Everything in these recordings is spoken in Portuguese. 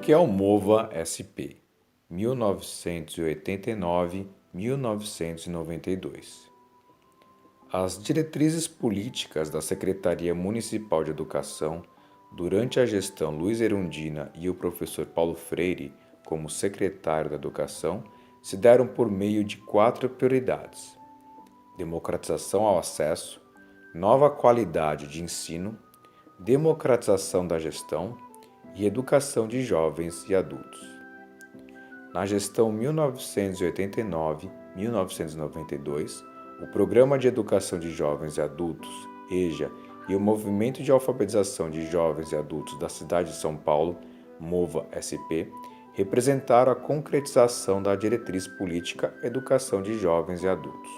que é o MOVA-SP, 1989-1992. As diretrizes políticas da Secretaria Municipal de Educação durante a gestão Luiz Erundina e o professor Paulo Freire como secretário da Educação se deram por meio de 4 prioridades: democratização ao acesso, nova qualidade de ensino, democratização da gestão e educação de jovens e adultos. Na gestão 1989-1992, o Programa de Educação de Jovens e Adultos, EJA, e o Movimento de Alfabetização de Jovens e Adultos da cidade de São Paulo, MOVA-SP, representaram a concretização da diretriz política Educação de Jovens e Adultos.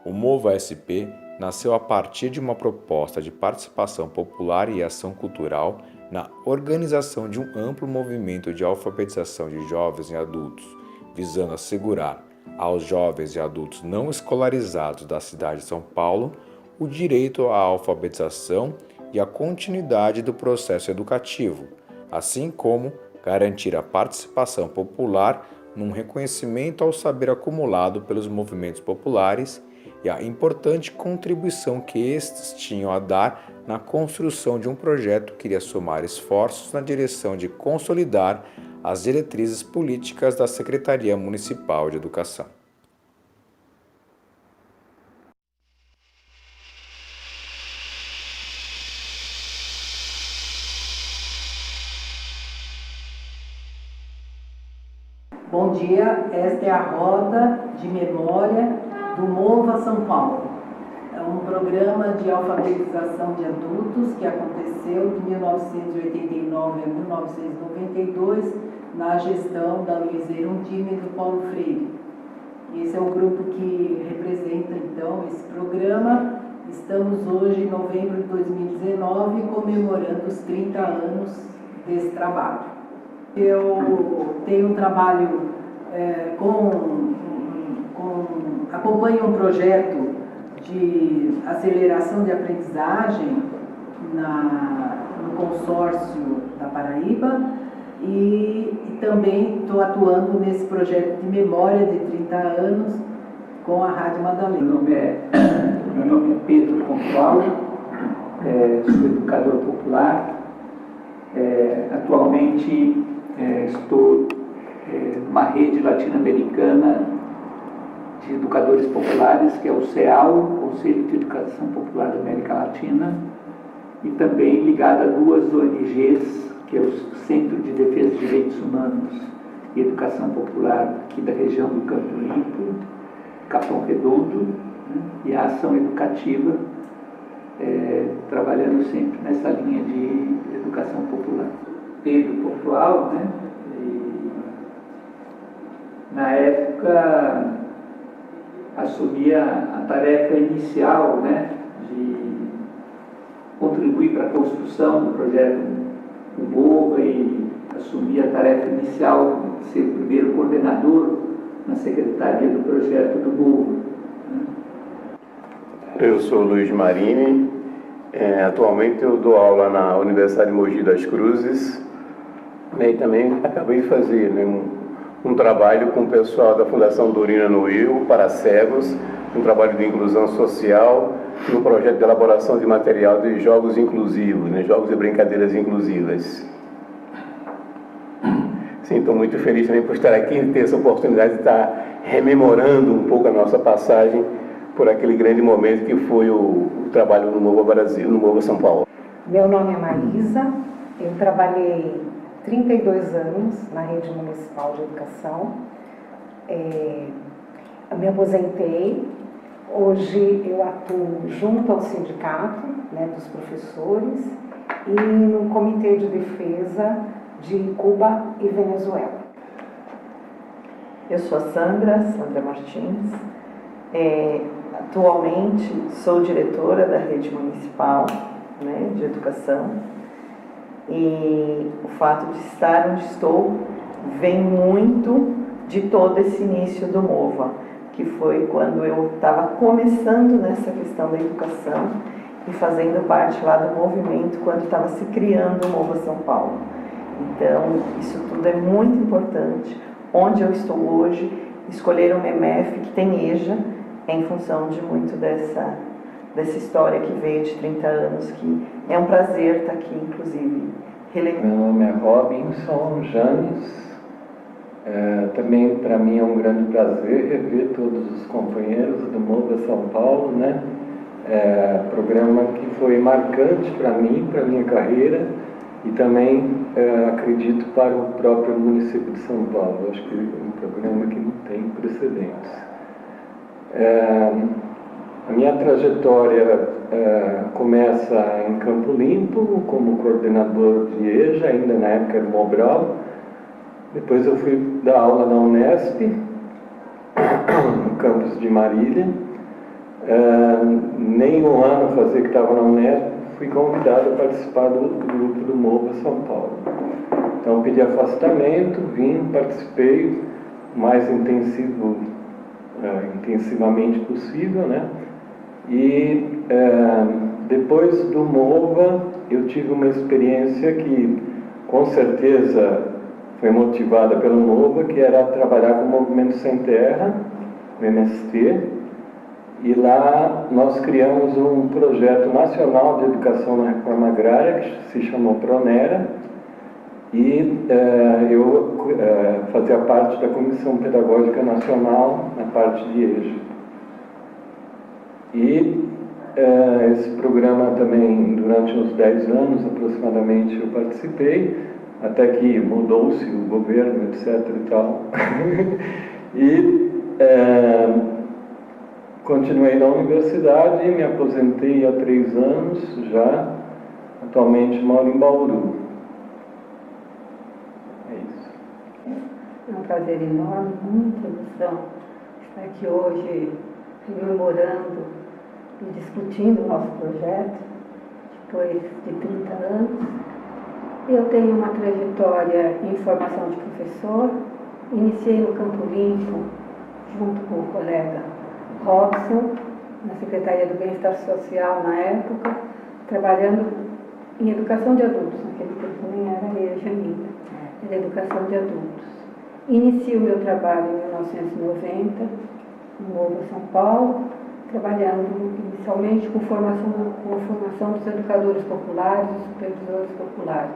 O MOVA-SP nasceu a partir de uma proposta de participação popular e ação cultural na organização de um amplo movimento de alfabetização de jovens e adultos, visando assegurar aos jovens e adultos não escolarizados da cidade de São Paulo o direito à alfabetização e à continuidade do processo educativo, assim como garantir a participação popular num reconhecimento ao saber acumulado pelos movimentos populares e a importante contribuição que estes tinham a dar na construção de um projeto que iria somar esforços na direção de consolidar as diretrizes políticas da Secretaria Municipal de Educação. Bom dia, esta é a roda de memória do MOVA São Paulo. É um programa de alfabetização de adultos que aconteceu de 1989 a 1992 na gestão da Luiz Erundina e do Paulo Freire. Esse é o grupo que representa então esse programa. Estamos hoje em novembro de 2019 comemorando os 30 anos desse trabalho. Eu tenho um trabalho acompanho um projeto de aceleração de aprendizagem no consórcio da Paraíba e também estou atuando nesse projeto de memória de 30 anos com a Rádio Madalena. Meu nome é Pedro Pontual, sou educador popular. Atualmente estou numa rede latino-americana de educadores populares, que é o CEAL, Conselho de Educação Popular da América Latina, e também ligada a 2 ONGs, que é o Centro de Defesa de Direitos Humanos e Educação Popular aqui da região do Campo Limpo, Capão Redondo, né, e a Ação Educativa, trabalhando sempre nessa linha de educação popular. Pedro Pontual, né? E, na época, assumia a tarefa inicial, né, de contribuir para a construção do projeto MOVA e assumir a tarefa inicial de ser o primeiro coordenador na secretaria do projeto do MOVA. Eu sou Luiz Marini, atualmente eu dou aula na Universidade de Mogi das Cruzes, e também acabei de fazer um trabalho com o pessoal da Fundação Dorina Noil para cegos, um trabalho de inclusão social, um projeto de elaboração de material de jogos inclusivos, jogos e brincadeiras inclusivas. Sim, estou muito feliz também por estar aqui e ter essa oportunidade de estar rememorando um pouco a nossa passagem por aquele grande momento que foi o trabalho no MOVA Brasil, no MOVA São Paulo. Meu nome é Marisa, eu trabalhei 32 anos na rede municipal de educação. Eu me aposentei. Hoje eu atuo junto ao sindicato, né, dos professores e no Comitê de Defesa de Cuba e Venezuela. Eu sou a Sandra Martins. Atualmente sou diretora da rede municipal, né, de educação. E o fato de estar onde estou vem muito de todo esse início do MOVA, que foi quando eu estava começando nessa questão da educação e fazendo parte lá do movimento quando estava se criando o MOVA São Paulo. Então, isso tudo é muito importante. Onde eu estou hoje, escolher uma EMEF que tem EJA em função de muito dessa história que veio de 30 anos, que é um prazer estar aqui, inclusive, relembrando. Meu nome é Robinson Janes. Também para mim é um grande prazer rever todos os companheiros do MOVA São Paulo, né? Programa que foi marcante para mim, para minha carreira e também acredito para o próprio município de São Paulo. Acho que é um programa que não tem precedentes. A minha trajetória começa em Campo Limpo como coordenador de EJA, ainda na época do Mobral. Depois eu fui dar aula na Unesp, no campus de Marília. Nem um ano fazia que estava na Unesp, fui convidado a participar do grupo do MOVA São Paulo. Então pedi afastamento, vim, participei o mais intensivamente possível, né? E depois do MOVA eu tive uma experiência que com certeza foi motivada pelo MOVA, que era trabalhar com o Movimento Sem Terra, o MST, e lá nós criamos um projeto nacional de educação na reforma agrária, que se chamou Pronera, e eu fazia parte da Comissão Pedagógica Nacional na parte de EJA. E esse programa também, durante uns 10 anos aproximadamente, eu participei, até que mudou-se o governo, etc. e tal. E continuei na universidade, me aposentei há 3 anos já, atualmente moro em Bauru. É isso. É um prazer enorme, muita emoção estar aqui hoje rememorando e discutindo o nosso projeto, depois de 30 anos. Eu tenho uma trajetória em formação de professor, iniciei no Campo Limpo, junto com o colega Robson, na Secretaria do Bem-Estar Social na época, trabalhando em educação de adultos, naquele tempo nem era EJA ainda, era educação de adultos. Inicio o meu trabalho em 1990, no MOVA São Paulo, trabalhando inicialmente com a formação dos educadores populares e supervisores populares.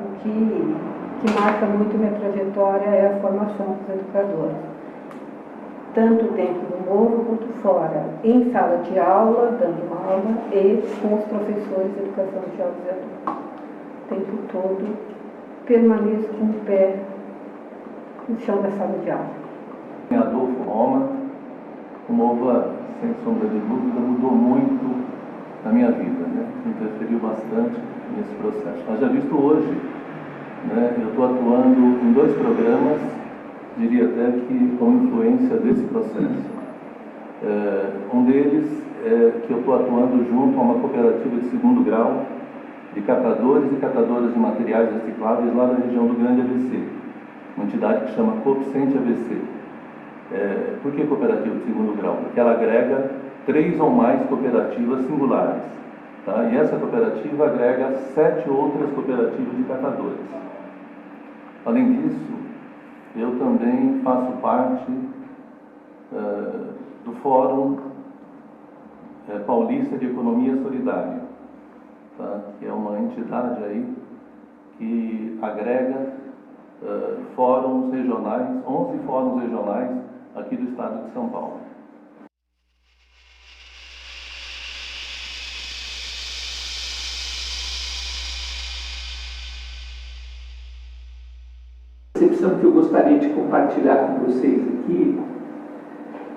O que marca muito minha trajetória é a formação dos educadores, tanto dentro do MOVA quanto fora, em sala de aula, dando uma aula, e com os professores de educação de jovens e adultos. O tempo todo permaneço com o pé no chão da sala de aula. Adolfo Roma, o MOVA, sem sombra de dúvida, mudou muito na minha vida, né? Interferiu bastante nesse processo. Mas já visto hoje, né, eu estou atuando em 2 programas, diria até que com influência desse processo. Um deles é que eu estou atuando junto a uma cooperativa de 2º grau de catadores e catadoras de materiais recicláveis lá da região do Grande ABC, uma entidade que chama Coopcente ABC. Por que cooperativa de 2º grau? Porque ela agrega 3 ou mais cooperativas singulares, tá? E essa cooperativa agrega 7 outras cooperativas de catadores. Além disso, eu também faço parte do Fórum Paulista de Economia Solidária, tá? Que é uma entidade aí que agrega fóruns regionais, 11 fóruns regionais aqui do estado de São Paulo. A percepção que eu gostaria de compartilhar com vocês aqui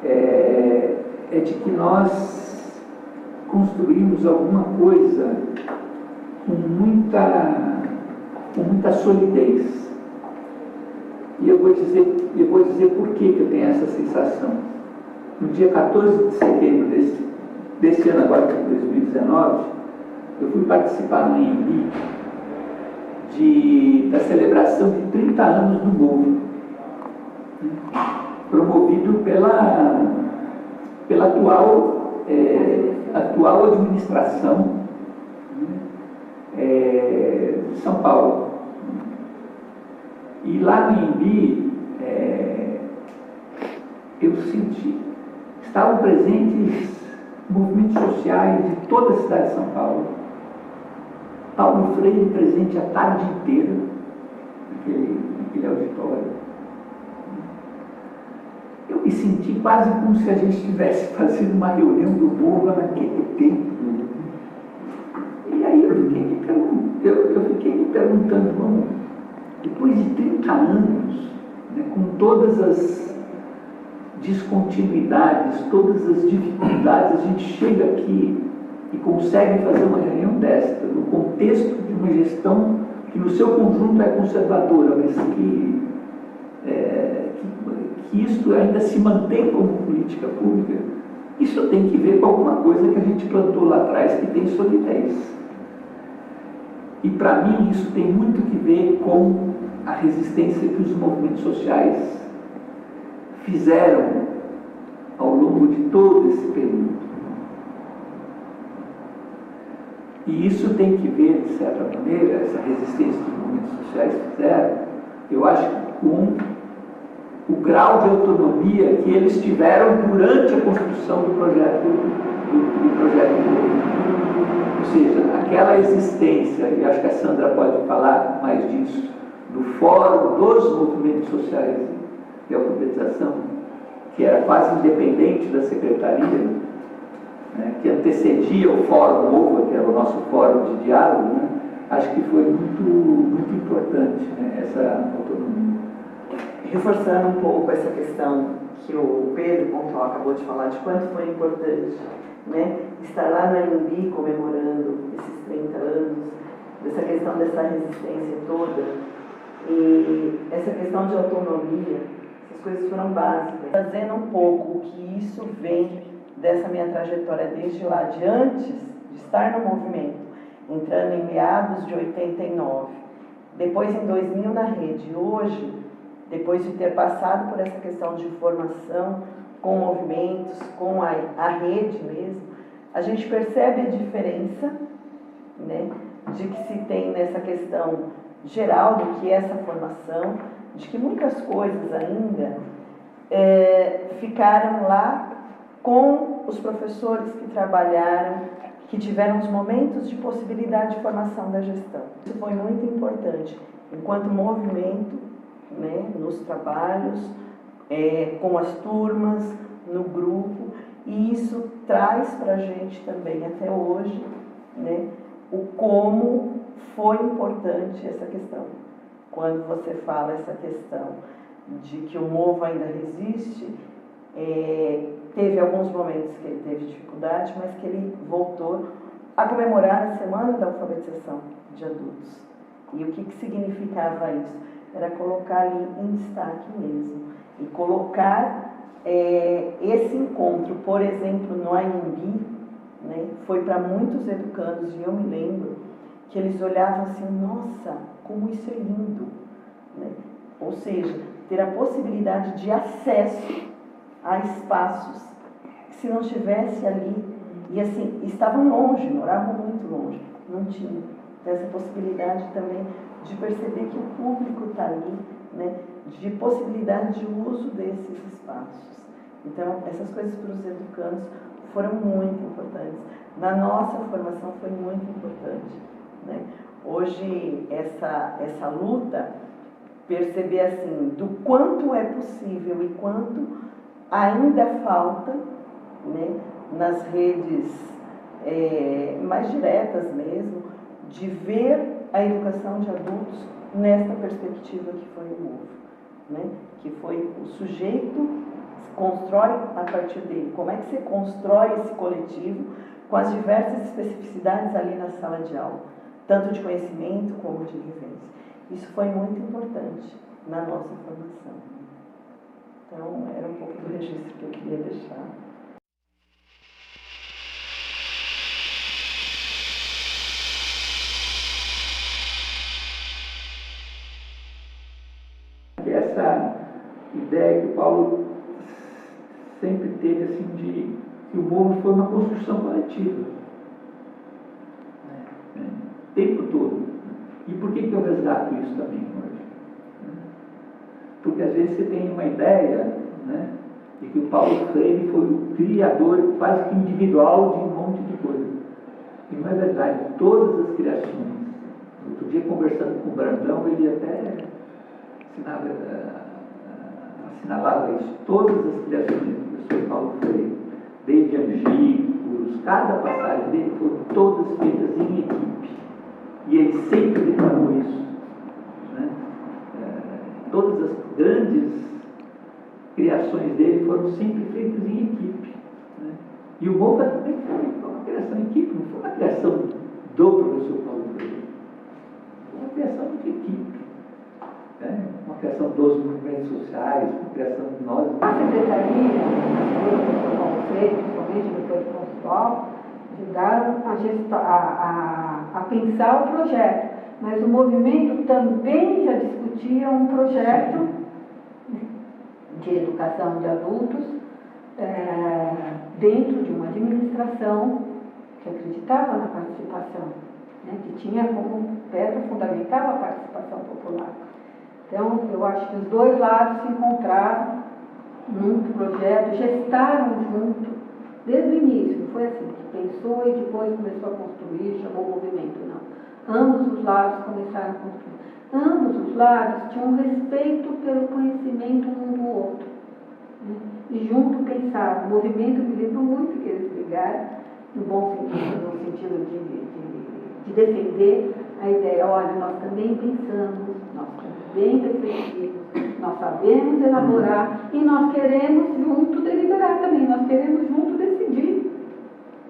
é de que nós construímos alguma coisa com muita solidez. E eu vou dizer por que eu tenho essa sensação. No dia 14 de setembro desse ano, agora de 2019, eu fui participar no INB da celebração de 30 anos do MOVA, promovido pela atual administração de São Paulo. E lá no Embi, eu senti, estavam presentes movimentos sociais de toda a cidade de São Paulo. Paulo Freire presente a tarde inteira naquele auditório. Eu me senti quase como se a gente estivesse fazendo uma reunião do Mova naquele tempo. E aí eu fiquei me perguntando, como, depois de 30 anos, né, com todas as descontinuidades, todas as dificuldades, a gente chega aqui e consegue fazer uma reunião desta, no contexto de uma gestão que no seu conjunto é conservadora, mas que isto ainda se mantém como política pública. Isso tem que ver com alguma coisa que a gente plantou lá atrás que tem solidez. E para mim isso tem muito que ver com a resistência que os movimentos sociais fizeram ao longo de todo esse período. E isso tem que ver, de certa maneira, essa resistência que os movimentos sociais fizeram, eu acho, com o grau de autonomia que eles tiveram durante a construção do projeto de lei. Ou seja, aquela existência, e acho que a Sandra pode falar mais disso, do Fórum dos Movimentos Sociais de Alfabetização, que era quase independente da Secretaria, né, que antecedia o Fórum Mova, que era o nosso fórum de diálogo, né, acho que foi muito importante, né, essa autonomia. Reforçando um pouco essa questão que o Pedro Pontual acabou de falar, de quanto foi importante, né, estar lá no Anhembi comemorando esses 30 anos, dessa questão dessa resistência toda, e essa questão de autonomia, essas coisas foram básicas. Trazendo um pouco o que isso vem dessa minha trajetória desde lá, de antes de estar no movimento, entrando em meados de 89, depois em 2000 na rede, hoje, depois de ter passado por essa questão de formação com movimentos, com a rede mesmo, a gente percebe a diferença, né, de que se tem nessa questão geral do que é essa formação, de que muitas coisas ainda ficaram lá com os professores que trabalharam, que tiveram os momentos de possibilidade de formação da gestão. Isso foi muito importante, enquanto movimento, né, nos trabalhos, com as turmas, no grupo, e isso traz para a gente também até hoje, né, o como foi importante essa questão. Quando você fala essa questão de que o Mova ainda resiste, teve alguns momentos que ele teve dificuldade, mas que ele voltou a comemorar a Semana da Alfabetização de Adultos. E o que significava isso? Era colocar ali em destaque mesmo. E colocar esse encontro, por exemplo, no Anhembi, né, foi para muitos educandos, e eu me lembro que eles olhavam assim, nossa, como isso é lindo, né? Ou seja, ter a possibilidade de acesso a espaços que se não estivesse ali, e assim, estavam longe, moravam muito longe, não tinham essa possibilidade também de perceber que o público está ali, né, de possibilidade de uso desses espaços. Então, essas coisas para os educandos foram muito importantes. Na nossa formação foi muito importante, né? Hoje, essa luta, perceber assim, do quanto é possível e quanto ainda falta, né, nas redes mais diretas mesmo, de ver a educação de adultos nesta perspectiva que foi o Mova, né? Que foi o sujeito constrói a partir dele. Como é que você constrói esse coletivo com as diversas especificidades ali na sala de aula, tanto de conhecimento como de vivência. Isso foi muito importante na nossa formação. Então, era um pouco do registro que eu queria deixar. Essa ideia que o Paulo sempre teve, assim, de que o Mova foi uma construção coletiva. O tempo todo. E por que eu resgato isso também hoje? porque às vezes você tem uma ideia, né, de que o Paulo Freire foi o criador quase que individual de um monte de coisa. E não é verdade. Todas as criações. Outro dia, conversando com o Brandão, ele até assinalava isso. Todas as criações do professor Paulo Freire, desde Angícoros, cada passagem dele, foram todas feitas em equipe. E ele sempre declarou isso. Né? Todas as grandes criações dele foram sempre feitas em equipe. Né? E o Mova também foi uma criação em equipe, não foi uma criação do professor Paulo Freire. Foi uma criação de equipe. Né? Uma criação dos movimentos sociais, uma criação de nós. A secretaria, o professor Paulo Freire, principalmente depois do consulal, ajudaram a pensar o projeto. Mas o movimento também já discutia um projeto de educação de adultos dentro de uma administração que acreditava na participação, né, que tinha como pedra fundamental a participação popular. Então, eu acho que os dois lados se encontraram num projeto, gestaram junto, desde o início. Não foi assim, que pensou e depois começou a construir, chamou o movimento, não. Ambos os lados começaram a construir. Ambos os lados tinham respeito pelo conhecimento um do outro. Né? E junto pensaram. O movimento me lembra muito que eles brigaram, no bom sentido, no sentido de defender a ideia. Olha, nós também pensamos, nós também refletimos, nós sabemos elaborar e nós queremos junto deliberar também, nós queremos junto decidir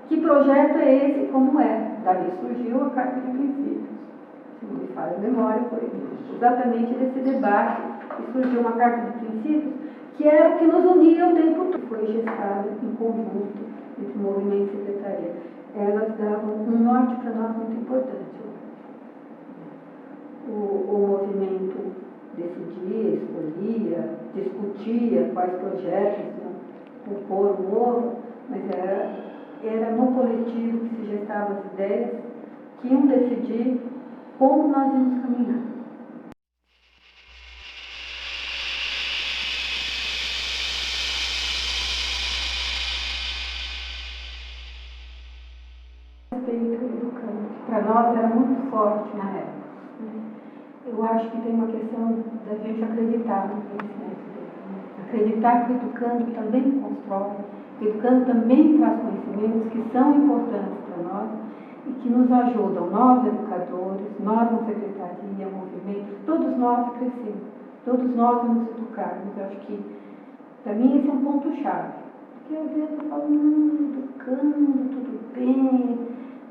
que projeto é esse, como é. Daí surgiu a Carta de Princípios. Se não me falha a memória, foi exatamente desse debate que surgiu uma Carta de Princípios, que era o que nos unia o tempo todo. Foi gestada em conjunto entre movimento e secretaria. Elas davam um norte para nós muito importante. O movimento decidia, escolhia, discutia quais projetos compor o novo, mas era no coletivo que se gestavam as ideias que iam decidir como nós íamos caminhar. Respeito educando, que para nós era muito forte na época. Eu acho que tem uma questão da gente acreditar no conhecimento dele. Acreditar que o educando também constrói, o educando também traz conhecimentos que são importantes para nós e que nos ajudam, nós educadores, nós na secretaria, movimento, todos nós a crescer, todos nós a nos educarmos. Eu acho que, para mim, esse é um ponto-chave. Porque às vezes eu falo, educando, tudo bem,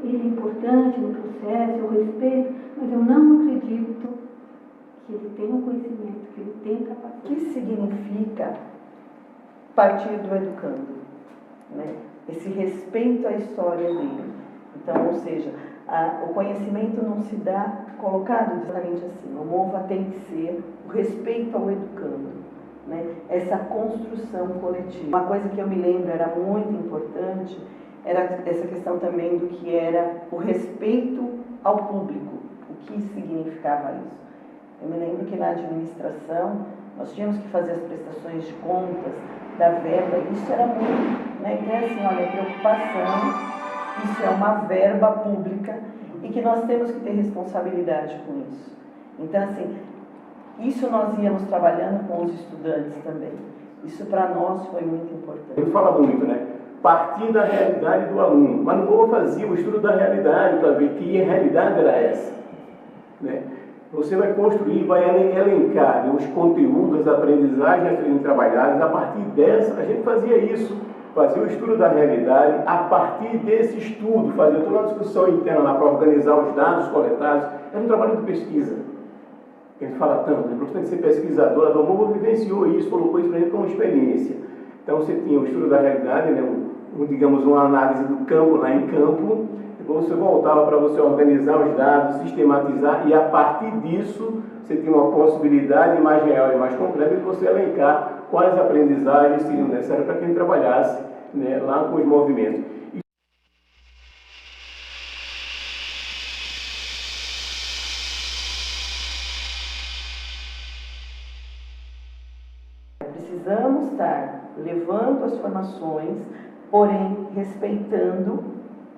ele é importante no processo, eu respeito, mas eu não acredito que ele tenha o conhecimento, que ele tenha capacidade. O que significa partir do educando? Né? Esse respeito à história dele. Então, ou seja, o conhecimento não se dá colocado exatamente assim. O MOVA tem que ser o respeito ao educando, né? Essa construção coletiva. Uma coisa que eu me lembro era muito importante, era essa questão também do que era o respeito ao público. O que significava isso? Eu me lembro que na administração nós tínhamos que fazer as prestações de contas da verba, isso era muito, né? Então, assim, olha, preocupação, isso é uma verba pública e que nós temos que ter responsabilidade com isso. Então, assim, isso nós íamos trabalhando com os estudantes também. Isso para nós foi muito importante. Ele fala muito, né? Partir da realidade do aluno, mas não vou fazer o estudo da realidade para ver que realidade era essa, né? Você vai construir, vai elencar, né, os conteúdos, as aprendizagens a serem trabalhadas. A partir dessa, a gente fazia isso, fazia o estudo da realidade. A partir desse estudo, fazia toda uma discussão interna lá para organizar os dados coletados. Era um trabalho de pesquisa. A gente fala tanto, é importante ser pesquisador. A Domova vivenciou isso, colocou isso para a gente como experiência. Então, você tinha o estudo da realidade, né, digamos, uma análise do campo lá em campo. Depois você voltava para você organizar os dados, sistematizar, e a partir disso você tinha uma possibilidade mais real e mais concreta de você elencar quais aprendizagens seriam necessárias para quem trabalhasse, né, lá com os movimentos. levando as formações, porém respeitando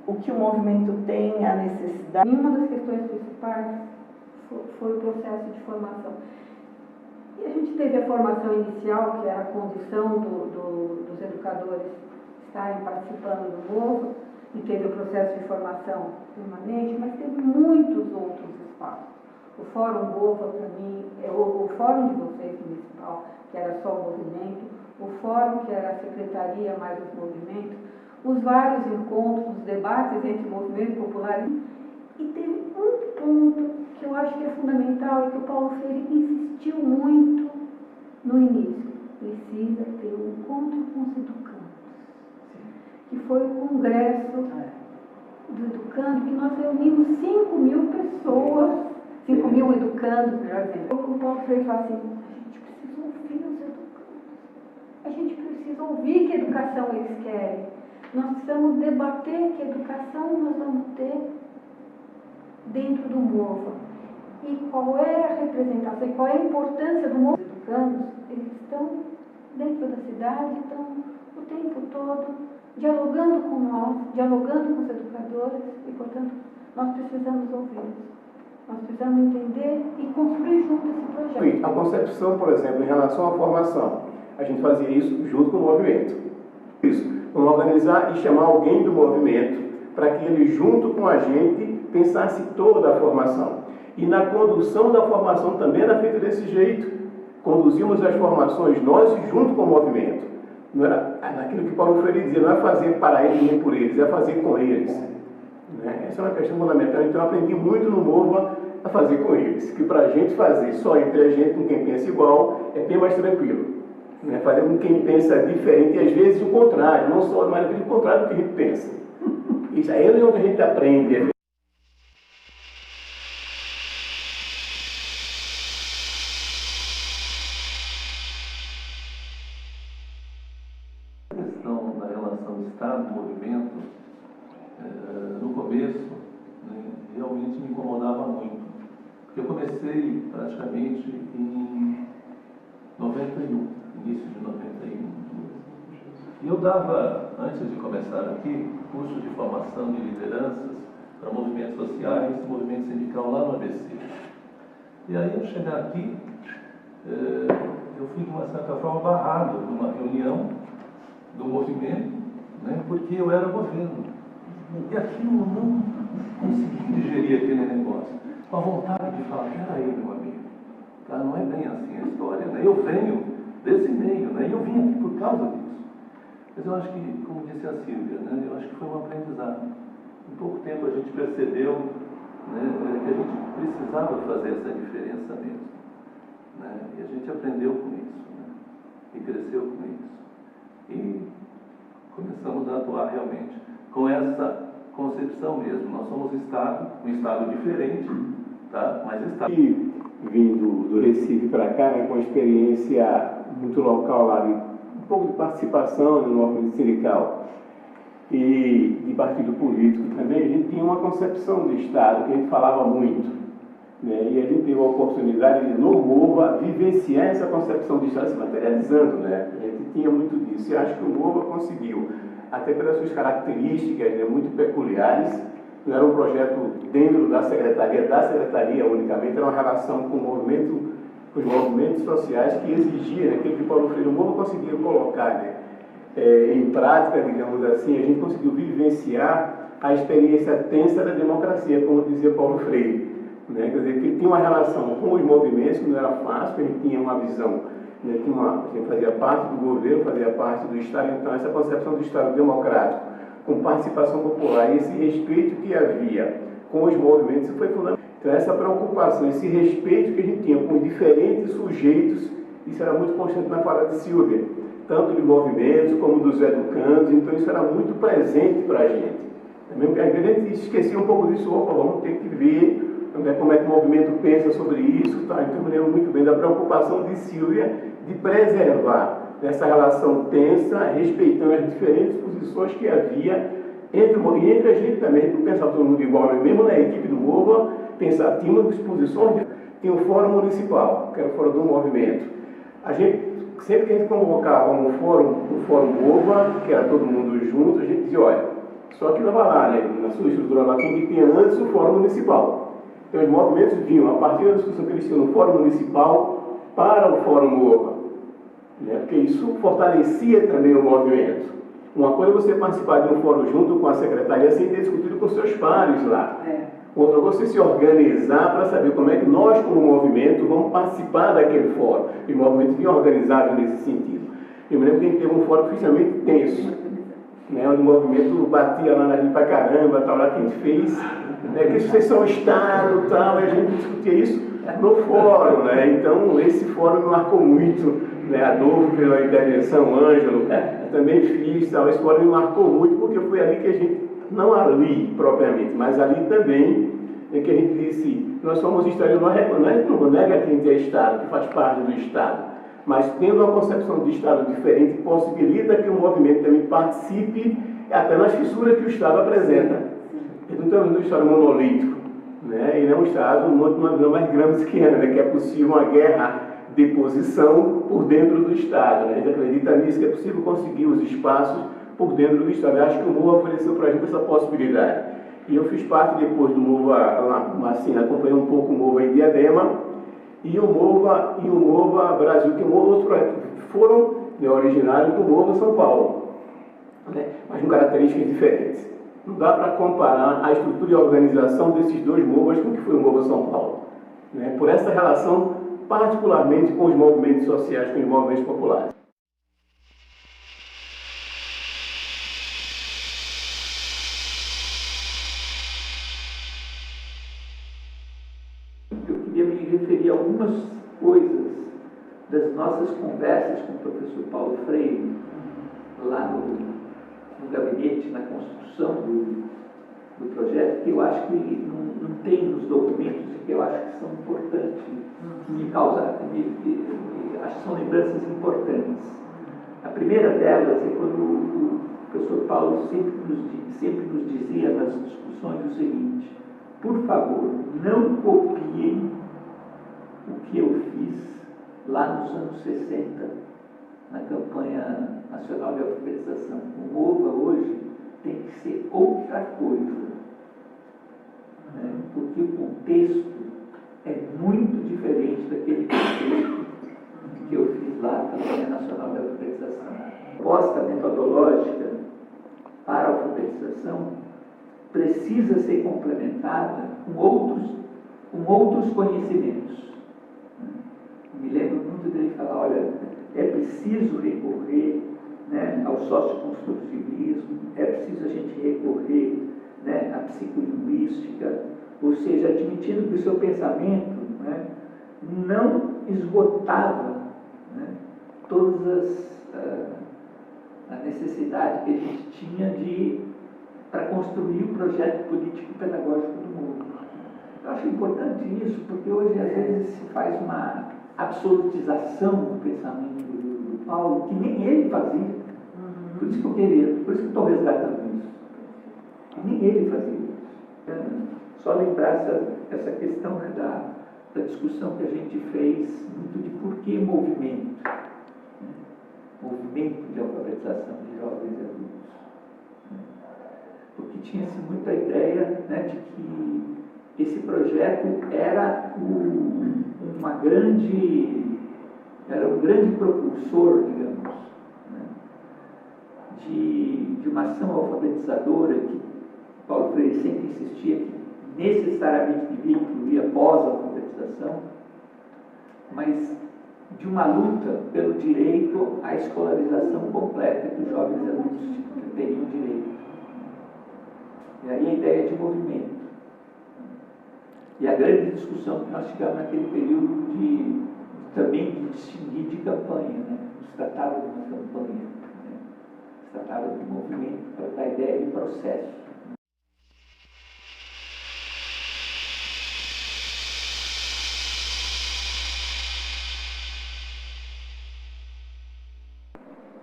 o que o movimento tem, a necessidade. E uma das questões principais foi o processo de formação. E a gente teve a formação inicial, que era a condição dos educadores estarem participando do MOVA, e teve o processo de formação permanente, mas teve muitos outros espaços. O Fórum MOVA, para mim, o Fórum de vocês municipal, que era só o movimento, o Fórum, que era a secretaria mais os movimentos, os vários encontros, os debates entre movimentos populares. E teve um ponto que eu acho que é fundamental e que o Paulo Freire insistiu muito no início. Precisa ter um encontro com os educandos, que foi o congresso do educando, que nós reunimos 5.000 pessoas, 5.000 educandos, melhor dizendo. O Paulo Freire fala assim, a gente precisa ouvir os educandos, a gente precisa ouvir que educação eles querem, nós precisamos debater que educação nós vamos ter dentro do MOVA. E qual é a representação, e qual é a importância do MOVA. Os educandos, eles estão dentro da cidade, estão o tempo todo dialogando com nós, dialogando com os educadores, e, portanto, nós precisamos ouvi-los. Nós precisamos entender e construir junto esse projeto. A concepção, por exemplo, em relação à formação, a gente fazia isso junto com o movimento. Isso, vamos organizar e chamar alguém do movimento para que ele, junto com a gente, pensasse toda a formação. E na condução da formação também era feito desse jeito. Conduzimos as formações nós junto com o movimento. Não era aquilo que Paulo Freire dizia, não é fazer para eles nem por eles, é fazer com eles. Né? Essa é uma questão fundamental. Então eu aprendi muito no MOVA a fazer com eles. Que para a gente fazer só entre a gente, com quem pensa igual, é bem mais tranquilo. Né? Fazer com quem pensa diferente e às vezes o contrário, não só, mas aquele contrário do que a gente pensa. Isso aí é onde a gente aprende. Da relação Estado-movimento, no começo, né, realmente me incomodava muito. Porque eu comecei praticamente em 91, início de 91. E eu dava, antes de começar aqui, curso de formação de lideranças para movimentos sociais e movimento sindical lá no ABC. E aí, ao chegar aqui, eu fui, de uma certa forma, barrado numa reunião do movimento, né, porque eu era governo. E aquilo eu não consegui digerir aquele negócio. Com a vontade de falar, peraí, meu amigo, tá? Não é bem assim a história, né? Eu venho desse meio, né? E eu vim aqui por causa disso. Mas eu acho que, como disse a Silvia, né, eu acho que foi um aprendizado. Em pouco tempo a gente percebeu, né, que a gente precisava fazer essa diferença mesmo. Né? E a gente aprendeu com isso, né? E cresceu com isso. E começamos a atuar realmente com essa concepção mesmo. Nós somos Estado, um Estado diferente, tá? Mas Estado. E vindo do Recife para cá, né, com uma experiência muito local lá, um pouco de participação no movimento sindical e de partido político também, a gente tinha uma concepção de Estado que a gente falava muito. Né? E a gente teve a oportunidade de, no MOVA, vivenciar essa concepção de Estado se materializando. Né? A gente tinha muito disso. E acho que o MOVA conseguiu, até pelas suas características, né, muito peculiares. Não era um projeto dentro da secretaria unicamente, era uma relação com os movimentos sociais que exigia, né, aquilo que Paulo Freire, o MOVA conseguiu colocar, né, em prática, digamos assim. A gente conseguiu vivenciar a experiência tensa da democracia, como dizia Paulo Freire. Né? Quer dizer, que tinha uma relação com os movimentos que não era fácil, a gente tinha uma visão, né? A gente fazia parte do governo, fazia parte do Estado, então essa concepção do Estado democrático, com participação popular, e esse respeito que havia com os movimentos, isso foi fundamental. Então essa preocupação, esse respeito que a gente tinha com os diferentes sujeitos, isso era muito constante na fala de Silvia, tanto de movimentos como dos educandos, então isso era muito presente para a gente. Também, porque às vezes a gente esquecia um pouco disso, vamos ter que ver como é que o movimento pensa sobre isso, tá? Então eu me lembro muito bem da preocupação de Silvia de preservar essa relação tensa, respeitando as diferentes posições que havia entre a gente também. A gente não pensava todo mundo igual, mas mesmo na equipe do MOVA, tinha uma disposição, tinha o Fórum Municipal, que era o Fórum do Movimento. A gente sempre que a gente convocava um fórum MOVA, que era todo mundo junto, a gente dizia, olha, só que estava lá, né, na sua estrutura lá, tem que ter antes o fórum municipal. Então os movimentos vinham, a partir da discussão que eles tinham no fórum municipal, para o fórum MOVA, né, porque isso fortalecia também o movimento. Uma coisa é você participar de um fórum junto com a secretaria sem ter discutido com seus pares lá. Outra coisa é você se organizar para saber como é que nós, como movimento, vamos participar daquele fórum. E o movimento vinha organizado nesse sentido. Eu me lembro que a gente teve um fórum oficialmente tenso, né, onde o movimento batia lá na gente pra caramba, tal, lá que a gente fez, né, que vocês são Estado, tal, e a gente discutia isso no fórum, né? Então, esse fórum me marcou muito, né? Adolfo, pela intervenção, Ângelo, também fiz, tal, esse fórum me marcou muito, porque foi ali que a gente, não ali propriamente, mas ali também, é que a gente disse, nós somos Estado, não nega que a gente é Estado, que faz parte do Estado, mas tendo uma concepção de Estado diferente, possibilita que o movimento também participe até nas fissuras que o Estado apresenta. Então, estamos no Estado monolítico, né? E não é um Estado, uma mais gramsciana, né? Que é possível uma guerra de posição por dentro do Estado. Né? A gente acredita nisso, que é possível conseguir os espaços por dentro do Estado. Eu acho que o MOVA ofereceu para a gente essa possibilidade. E eu fiz parte depois do MOVA, assim, acompanhei um pouco o MOVA em Diadema, e o MOVA Brasil, que é um outro projeto, foram, né, originários do MOVA São Paulo, né, mas com características diferentes. Não dá para comparar a estrutura e a organização desses dois MOVAs com o que foi o MOVA São Paulo, né, por essa relação, particularmente com os movimentos sociais, com os movimentos populares. Referir algumas coisas das nossas conversas com o professor Paulo Freire, lá no gabinete, na construção do projeto, que eu acho que não tem nos documentos e que eu acho que são importantes, me causar, acho que são lembranças importantes. A primeira delas é quando o professor Paulo sempre nos dizia nas discussões o seguinte: por favor, não copiem o que eu fiz lá nos anos 60, na campanha nacional de alfabetização. O MOVA hoje tem que ser outra coisa, né? Porque o contexto é muito diferente daquele contexto que eu fiz lá na campanha nacional de alfabetização. A proposta metodológica para a alfabetização precisa ser complementada com outros conhecimentos. Me lembro muito dele falar, olha, é preciso recorrer, né, ao socioconstrutivismo, é preciso a gente recorrer, né, à psicolinguística, ou seja, admitindo que o seu pensamento, né, não esgotava, né, todas a necessidade que a gente tinha para construir o projeto político-pedagógico do mundo. Eu acho importante isso, porque hoje às vezes se faz uma absolutização do pensamento do Paulo, que nem ele fazia. Por isso que eu queria, por isso que estou resgatando isso. Nem ele fazia isso. Só lembrar essa questão, né, da discussão que a gente fez, muito de por que movimento. Né? Movimento de alfabetização de jovens e adultos. Né? Porque tinha-se muita ideia, né, de que esse projeto era um grande propulsor, digamos, né, de uma ação alfabetizadora que Paulo Freire sempre insistia que necessariamente devia incluir a pós-alfabetização, mas de uma luta pelo direito à escolarização completa que os jovens e adultos teriam direito. E aí a ideia de movimento. E a grande discussão que nós tivemos naquele período também de distinguir de campanha, né? Se tratava de uma campanha, né? Se tratava de um movimento, para dar ideia de processo.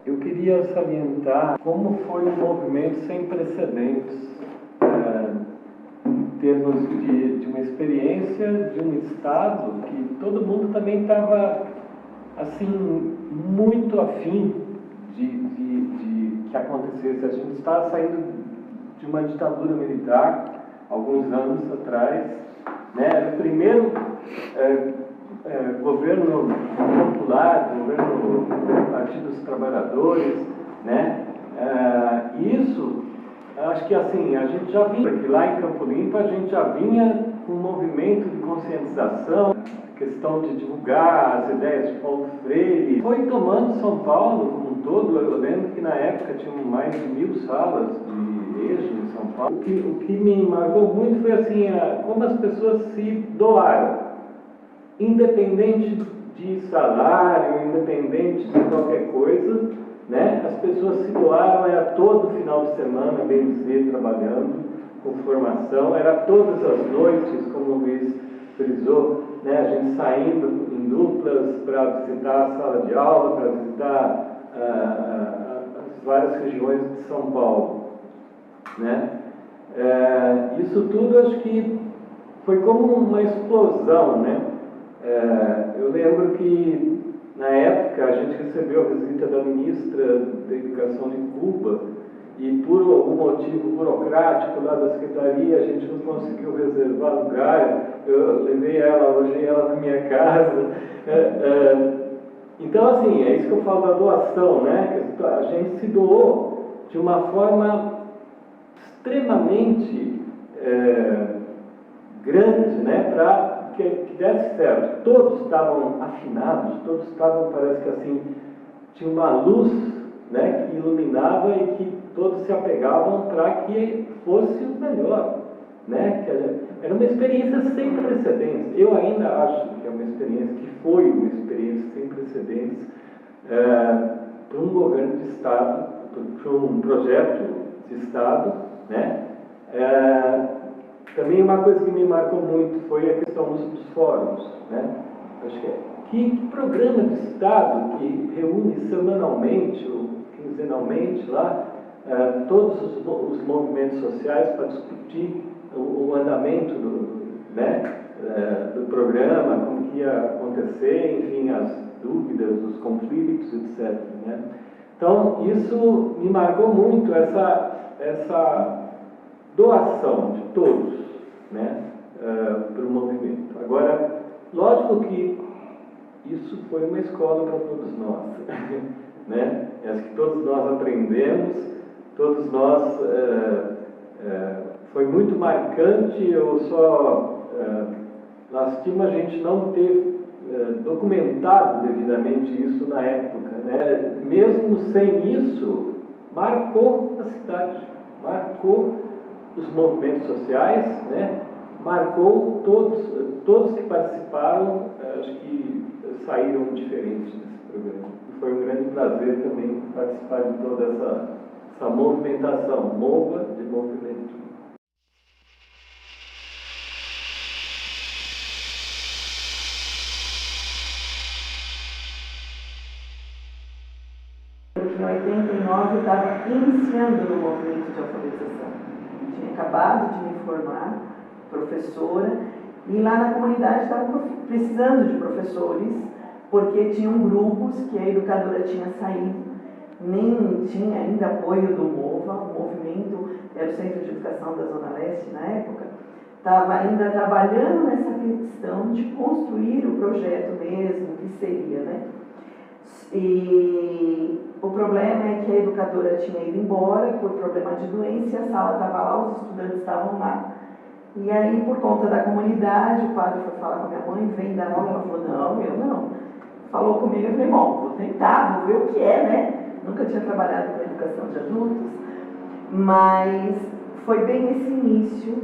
Eu queria salientar como foi um movimento sem precedentes, em termos de uma experiência de um Estado que todo mundo também estava assim muito afim de que acontecesse. A gente estava saindo de uma ditadura militar, alguns anos atrás, né? Era o primeiro governo popular, governo do Partido dos Trabalhadores, né? Isso, acho que assim, a gente já vinha, que lá em Campo Limpo a gente já vinha com um movimento de conscientização, questão de divulgar as ideias de Paulo Freire. Foi tomando São Paulo como um todo. Eu lembro que na época tinham mais de 1000 salas de EJA em São Paulo. O que me marcou muito foi assim, como as pessoas se doaram, independente de salário, independente de qualquer coisa, né? As pessoas se doaram, era todo final de semana, bem dizer, trabalhando, com formação, era todas as noites, como o Luiz frisou, né? A gente saindo em duplas para visitar a sala de aula, para visitar as várias regiões de São Paulo, né? Isso tudo acho que foi como uma explosão, né? Eu lembro que na época a gente recebeu a visita da ministra da Educação de Cuba e por algum motivo burocrático lá da secretaria a gente não conseguiu reservar lugar. Eu levei ela, alojei ela na minha casa. Então assim, é isso que eu falo da doação, né? A gente se doou de uma forma extremamente grande, né? Para que desse certo. Todos estavam afinados, todos estavam, parece que assim, tinha uma luz, né, que iluminava e que todos se apegavam para que fosse o melhor, né? Era uma experiência sem precedentes. Eu ainda acho que é uma experiência, que foi uma experiência sem precedentes para um governo de Estado, para um projeto de Estado, né? Também uma coisa que me marcou muito foi a questão dos fóruns, né? Acho que programa de Estado que reúne semanalmente ou quinzenalmente lá todos os movimentos sociais para discutir o andamento do programa, como que ia acontecer, enfim, as dúvidas, os conflitos, etc., né? Então, isso me marcou muito, essa doação de todos, né, para o movimento. Agora, lógico que isso foi uma escola para todos nós, né? Acho que todos nós aprendemos, todos nós, foi muito marcante. Eu só lastima a gente não ter documentado devidamente isso na época, né? Mesmo sem isso, marcou a cidade, marcou os movimentos sociais, né? Marcou todos que participaram, acho que saíram diferentes desse programa. Foi um grande prazer também participar de toda essa movimentação, MOVA de movimento. Em 89 eu estava iniciando no movimento de alfabetização. Tinha acabado de me formar, professora, e lá na comunidade estava precisando de professores, porque tinham grupos que a educadora tinha saído, nem tinha ainda apoio do MOVA, o movimento era o Centro de Educação da Zona Leste na época, estava ainda trabalhando nessa questão de construir o projeto mesmo, que seria, né? E o problema é que a educadora tinha ido embora por problema de doença, a sala estava lá, os estudantes estavam lá. E aí, por conta da comunidade, o padre foi falar com a minha mãe, vem dar aula, ela falou, não, eu não. Falou comigo, eu falei, bom, vou tentar, vou ver o que é, né? Nunca tinha trabalhado com educação de adultos, mas foi bem esse início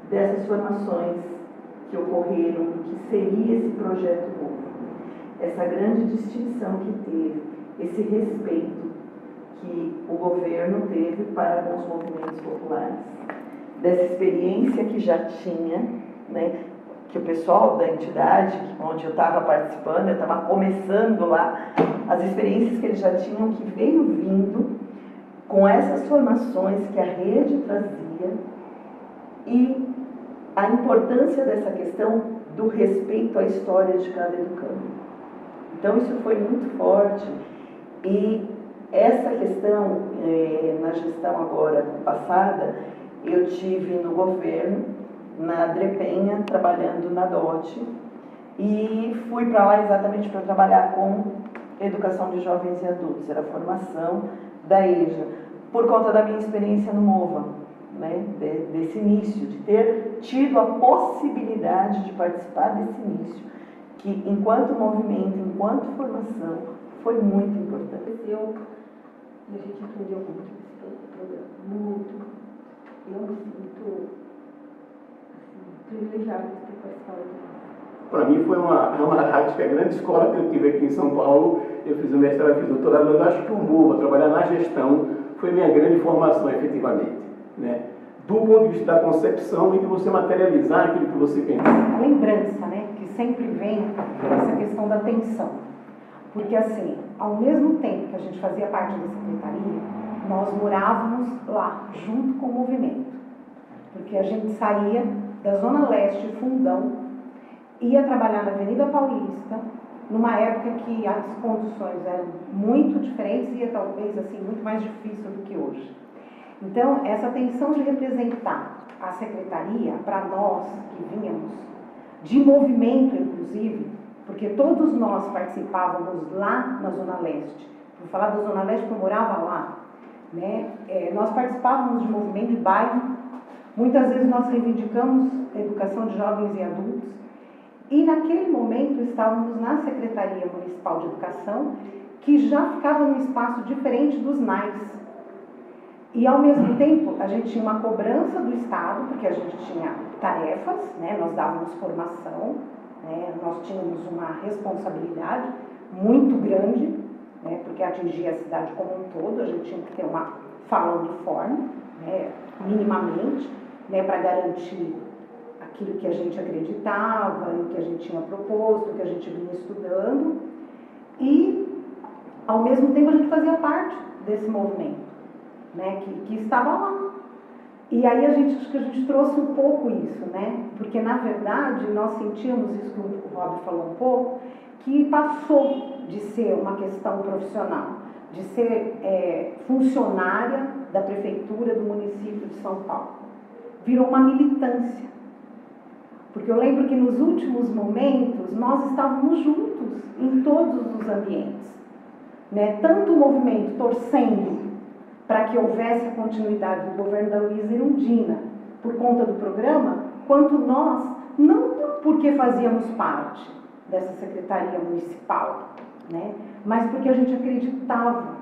dessas formações que ocorreram, do que seria esse projeto novo. Essa grande distinção que teve, esse respeito que o governo teve para com os movimentos populares, dessa experiência que já tinha, né, que o pessoal da entidade, onde eu estava participando, eu estava começando lá, as experiências que eles já tinham, que veio vindo com essas formações que a rede trazia e a importância dessa questão do respeito à história de cada educando. Então isso foi muito forte e essa questão, na gestão agora passada, eu tive no governo, na DREPENHA, trabalhando na DOT, e fui para lá exatamente para trabalhar com educação de jovens e adultos, era a formação da EJA, por conta da minha experiência no MOVA, né, desse início, de ter tido a possibilidade de participar desse início, que enquanto movimento, enquanto formação, foi muito importante. E a gente aprendeu muito nesse programa, muito. Eu me sinto privilegiada de ter participado disso. Para mim foi acho que a grande escola que eu tive aqui em São Paulo. Eu fiz o mestrado, fiz o doutorado, mas acho que o MOVA, trabalhar na gestão, foi minha grande formação, efetivamente, né? Do ponto de vista da concepção e de você materializar aquilo que você pensa. A lembrança, né, que sempre vem essa questão da atenção. Porque, assim, ao mesmo tempo que a gente fazia parte da secretaria, nós morávamos lá, junto com o movimento. Porque a gente saía da Zona Leste, Fundão, ia trabalhar na Avenida Paulista, numa época que as condições eram muito diferentes e talvez, assim, muito mais difícil do que hoje. Então, essa tensão de representar a secretaria, para nós que vínhamos de movimento, inclusive, porque todos nós participávamos lá na Zona Leste. Vou falar da Zona Leste porque eu morava lá, né? Nós participávamos de movimento de bairro, muitas vezes nós reivindicamos a educação de jovens e adultos, e naquele momento estávamos na Secretaria Municipal de Educação, que já ficava num espaço diferente dos NAIs. E ao mesmo tempo a gente tinha uma cobrança do Estado, porque a gente tinha tarefas, né? Nós dávamos formação, nós tínhamos uma responsabilidade muito grande, né, porque atingia a cidade como um todo, a gente tinha que ter uma fala uniforme, né, minimamente, né, para garantir aquilo que a gente acreditava, o que a gente tinha proposto, o que a gente vinha estudando, e ao mesmo tempo a gente fazia parte desse movimento, né, que estava lá. E aí acho que a gente trouxe um pouco isso, né? Porque na verdade nós sentimos isso que o Rob falou um pouco, que passou de ser uma questão profissional, de ser funcionária da prefeitura do município de São Paulo. Virou uma militância. Porque eu lembro que nos últimos momentos nós estávamos juntos em todos os ambientes, né? Tanto o movimento torcendo para que houvesse a continuidade do governo da Luísa Erundina, por conta do programa, quanto nós, não porque fazíamos parte dessa secretaria municipal, né, mas porque a gente acreditava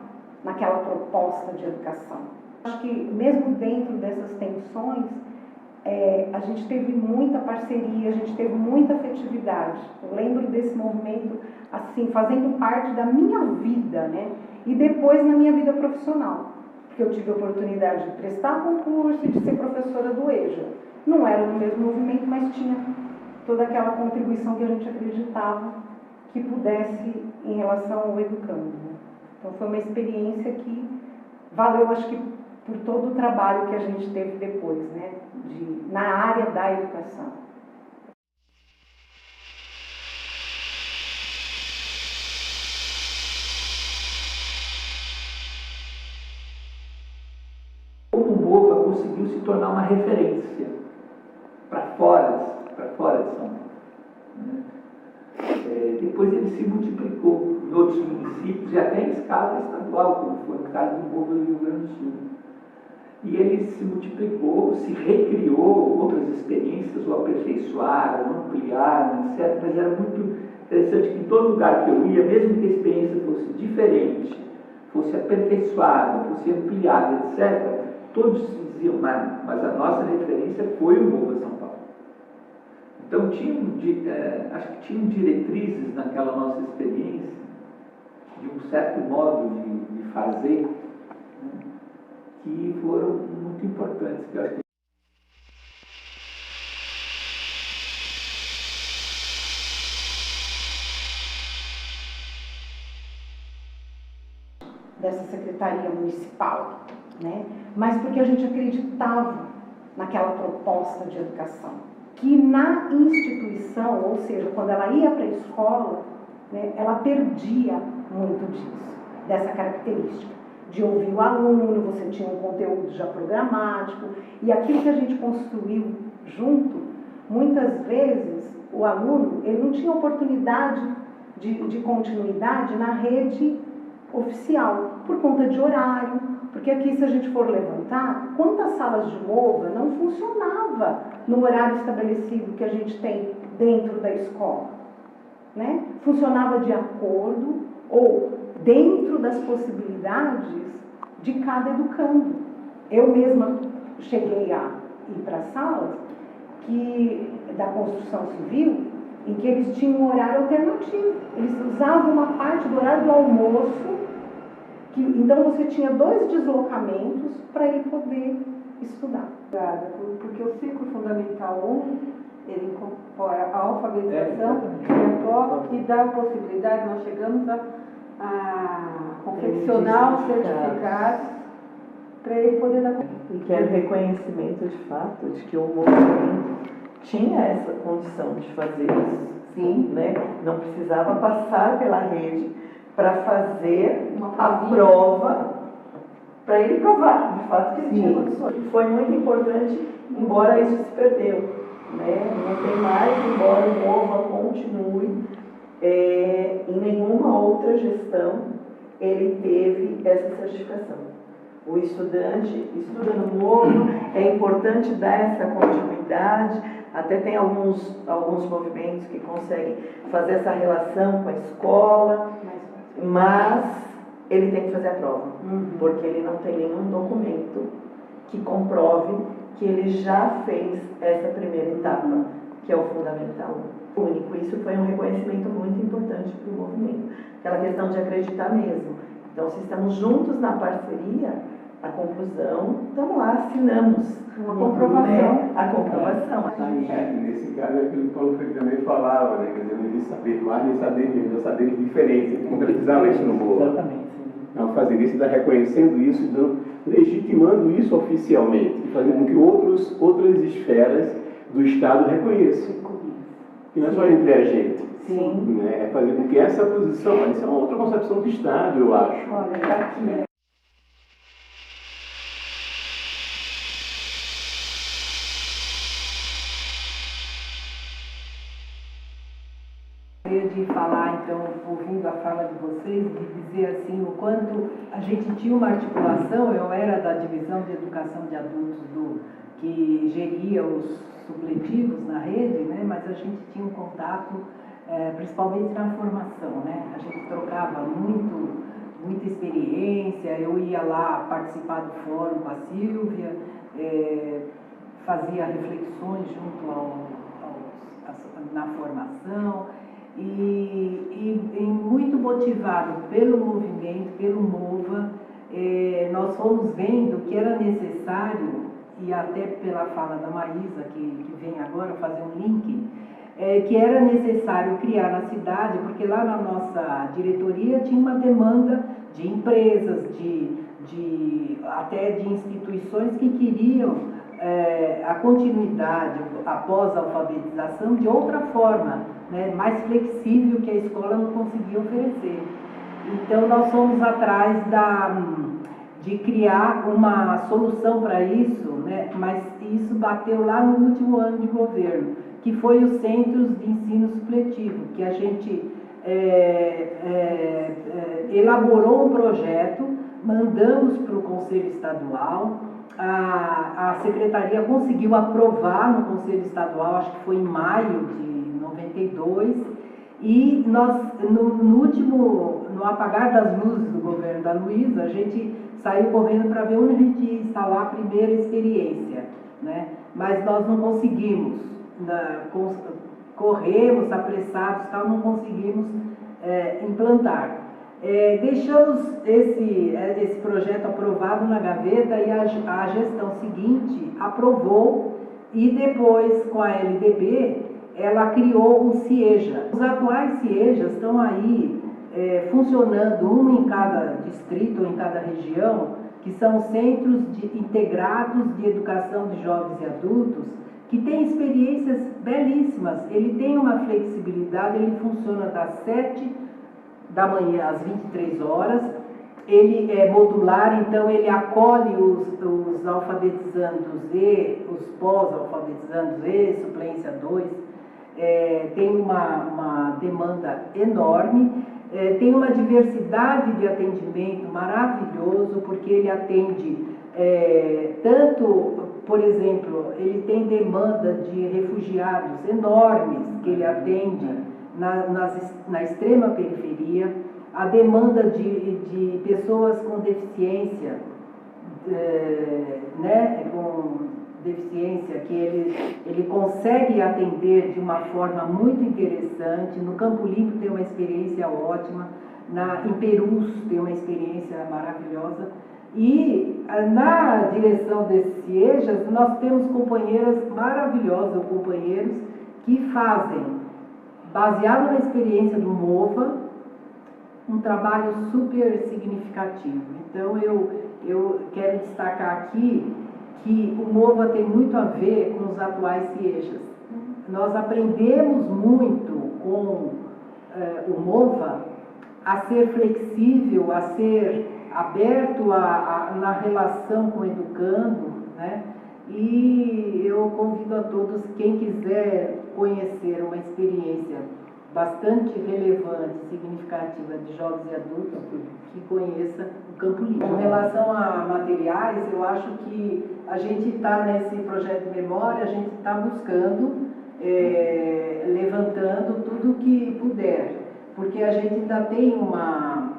naquela proposta de educação. Acho que mesmo dentro dessas tensões, a gente teve muita parceria, a gente teve muita afetividade. Eu lembro desse movimento, assim, fazendo parte da minha vida, né, e depois na minha vida profissional. Porque eu tive a oportunidade de prestar concurso e de ser professora do EJA. Não era no mesmo movimento, mas tinha toda aquela contribuição que a gente acreditava que pudesse em relação ao educando, né? Então foi uma experiência que valeu, acho que, por todo o trabalho que a gente teve depois, né? Na área da educação. Conseguiu se tornar uma referência para fora de São Paulo. Depois ele se multiplicou em outros municípios e até em escala estadual, como foi no caso do MOVA do Rio Grande do Sul. E ele se multiplicou, se recriou, outras experiências o aperfeiçoaram, ampliaram, etc. Mas era muito interessante que em todo lugar que eu ia, mesmo que a experiência fosse diferente, fosse aperfeiçoada, fosse ampliada, etc., todos diziam, mas a nossa referência foi o MOVA São Paulo. Então, acho que tinham diretrizes naquela nossa experiência, de um certo modo de fazer, né, que foram muito importantes. Que eu acho que dessa secretaria municipal, né? Mas porque a gente acreditava naquela proposta de educação, que na instituição, ou seja, quando ela ia para a escola, né, ela perdia muito disso, dessa característica. De ouvir o aluno, você tinha um conteúdo já programático, e aquilo que a gente construiu junto, muitas vezes o aluno ele não tinha oportunidade de continuidade na rede oficial, por conta de horário, porque aqui, se a gente for levantar, quantas salas de MOVA não funcionava no horário estabelecido que a gente tem dentro da escola, né? Funcionava de acordo ou dentro das possibilidades de cada educando. Eu mesma cheguei a ir para salas da construção civil em que eles tinham um horário alternativo. Eles usavam uma parte do horário do almoço, então você tinha 2 deslocamentos para ele poder estudar. Porque o ciclo fundamental 1, ele incorpora a alfabetização e dá a possibilidade, nós chegamos a confeccionar os certificados para ele poder dar. E que era reconhecimento de fato de que o movimento tinha essa condição de fazer isso. Sim. Né? Não precisava passar pela rede para fazer a prova, para ele provar de fato que ele tinha condições. Foi muito importante, embora isso se perdeu. Né? Não tem mais, embora o MOVA continue, em nenhuma outra gestão ele teve essa certificação. O estudante estuda no MOVA, é importante dar essa continuidade, até tem alguns movimentos que conseguem fazer essa relação com a escola, mas ele tem que fazer a prova, porque ele não tem nenhum documento que comprove que ele já fez essa primeira etapa, que é o fundamental único. Isso foi um reconhecimento muito importante para o movimento, aquela questão de acreditar mesmo. Então, se estamos juntos na parceria, a conclusão, estamos lá, assinamos. Uma comprovação. Né? A comprovação. Nesse caso, é aquilo que o Paulo Freire também falava, né? Quer dizer, não existe saber mais nem saber menos, é saberes diferentes, concretizava isso no MOVA. Exatamente. Não, fazer isso, está reconhecendo isso, legitimando isso oficialmente, e fazendo com que outras esferas do Estado reconheçam. E não é só entre a gente. Sim. Né? É fazer com que essa posição, isso é uma outra concepção do Estado, eu acho. Olha, está aqui. De falar, então, ouvindo a fala de vocês, de dizer assim, o quanto a gente tinha uma articulação. Eu era da divisão de educação de adultos que geria os supletivos na rede, né? Mas a gente tinha um contato, principalmente na formação, né? A gente trocava muita experiência. Eu ia lá participar do fórum com a Silvia, fazia reflexões junto na formação. E muito motivado pelo movimento, pelo MOVA, nós fomos vendo que era necessário, e até pela fala da Maísa, que vem agora fazer um link, que era necessário criar na cidade, porque lá na nossa diretoria tinha uma demanda de empresas, até de instituições que queriam a continuidade após a alfabetização de outra forma, né, mais flexível, que a escola não conseguia oferecer. Então nós fomos atrás de criar uma solução para isso, né, mas isso bateu lá no último ano de governo, que foi os centros de ensino supletivo, que a gente elaborou um projeto, mandamos para o Conselho Estadual. A Secretaria conseguiu aprovar no Conselho Estadual, acho que foi em maio de 92, e nós, no apagar das luzes do governo da Luísa, a gente saiu correndo para ver onde a gente ia instalar a primeira experiência, né? Mas nós não conseguimos, corremos apressados, não conseguimos implantar. Deixamos esse projeto aprovado na gaveta, e a gestão seguinte aprovou, e depois, com a LDB, ela criou o CIEJA. Os atuais CIEJAs estão aí funcionando, um em cada distrito ou em cada região, que são centros integrados de educação de jovens e adultos, que têm experiências belíssimas. Ele tem uma flexibilidade, ele funciona das 7 da manhã às 23 horas. Ele é modular, então ele acolhe os alfabetizandos e os pós-alfabetizandos e suplência 2. Tem uma demanda enorme, tem uma diversidade de atendimento maravilhoso, porque ele atende tanto, por exemplo, ele tem demanda de refugiados enormes, que ele atende na extrema periferia, a demanda de pessoas com deficiência, com deficiência, que ele consegue atender de uma forma muito interessante. No Campo Limpo tem uma experiência ótima, em Perus tem uma experiência maravilhosa. E na direção desses CIEJAs, nós temos companheiras maravilhosas, ou companheiros, que fazem, baseado na experiência do MOVA, um trabalho super significativo. Então, eu quero destacar aqui que o MOVA tem muito a ver com os atuais CIEJAs. Nós aprendemos muito com o MOVA a ser flexível, a ser aberto na relação com o educando, né? E eu convido a todos, quem quiser conhecer uma experiência bastante relevante, significativa de jovens e adultos, que conheça o Campo Limpo. Com relação a materiais, eu acho que a gente está nesse projeto de memória, a gente está buscando, levantando tudo que puder, porque a gente ainda tem uma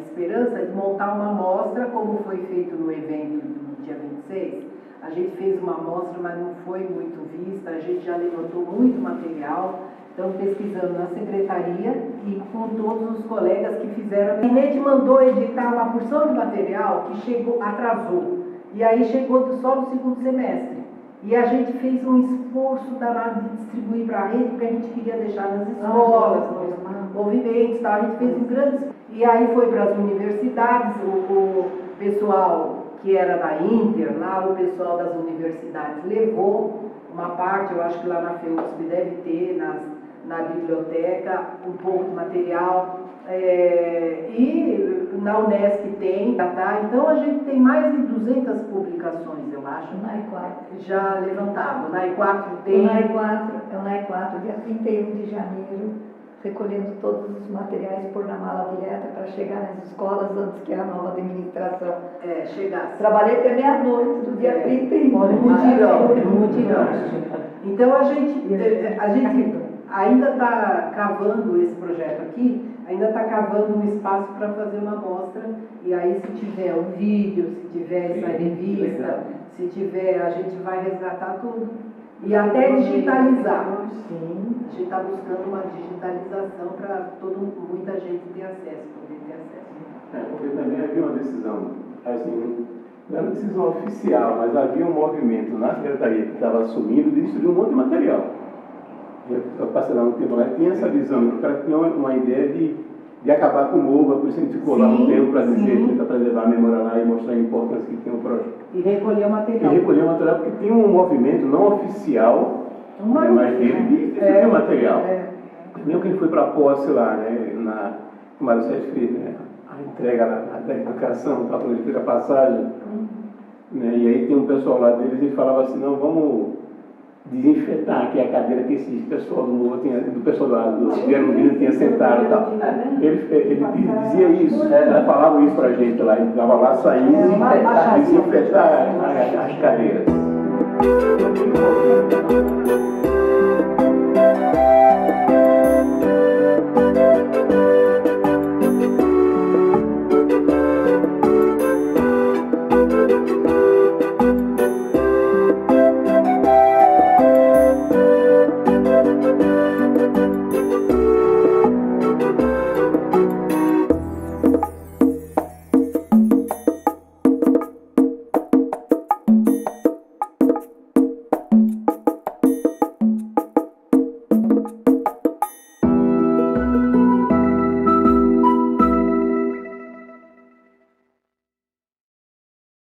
esperança de montar uma amostra, como foi feito no evento do dia 26. A gente fez uma amostra, mas não foi muito vista, a gente já levantou muito material, estamos pesquisando na secretaria e com todos os colegas que fizeram. A Inete mandou editar uma porção de material que atrasou, e aí chegou só no segundo semestre. E a gente fez um esforço danado de distribuir para a rede, porque a gente queria deixar nas escolas, nos movimentos, tá? A gente fez um grande esforço. E aí foi para as universidades, o pessoal que era da Inter, lá o pessoal das universidades levou uma parte, eu acho que lá na FEUSP deve ter, na biblioteca, um pouco de material, e na Unesc tem, tá? Então a gente tem mais de 200 publicações, eu acho, já levantado. Na I4 tem... Na I4, dia 31 de janeiro, recolhendo todos os materiais por na mala direta para chegar nas escolas antes que a nova administração chegasse. Trabalhei até meia-noite do dia 31. Mutirão. Então a gente ainda está cavando esse projeto aqui, ainda está cavando um espaço para fazer uma amostra, e aí se tiver um vídeo, se tiver essa revista, se tiver, a gente vai resgatar tudo. E até digitalizar. Sim. A gente está buscando uma digitalização para muita gente ter acesso, poder ter acesso. Porque também havia uma decisão, assim, não era uma decisão oficial, mas havia um movimento na secretaria que estava assumindo de destruir um monte de material. Eu passei lá um tempo lá, tinha essa visão, o cara tinha uma ideia de acabar com o MOVA, por isso a gente ficou lá um tempo para dizer, tentar preservar a memória lá e mostrar a importância que tem o projeto. E recolher o material. Porque tinha um movimento não oficial, mas dele de destruir o material. Mesmo quem foi para a posse lá, né, na Mário Sérgio fez, né, a entrega da educação, tá, quando ele fez a passagem, né, e aí tem um pessoal lá deles e falava assim, não, vamos desinfetar aqui a cadeira que esse pessoal do pessoal lá do Guerrero tinha sentado e tal. Ele dizia isso, falava isso pra gente lá, ele estava lá saindo desinfetar as cadeiras.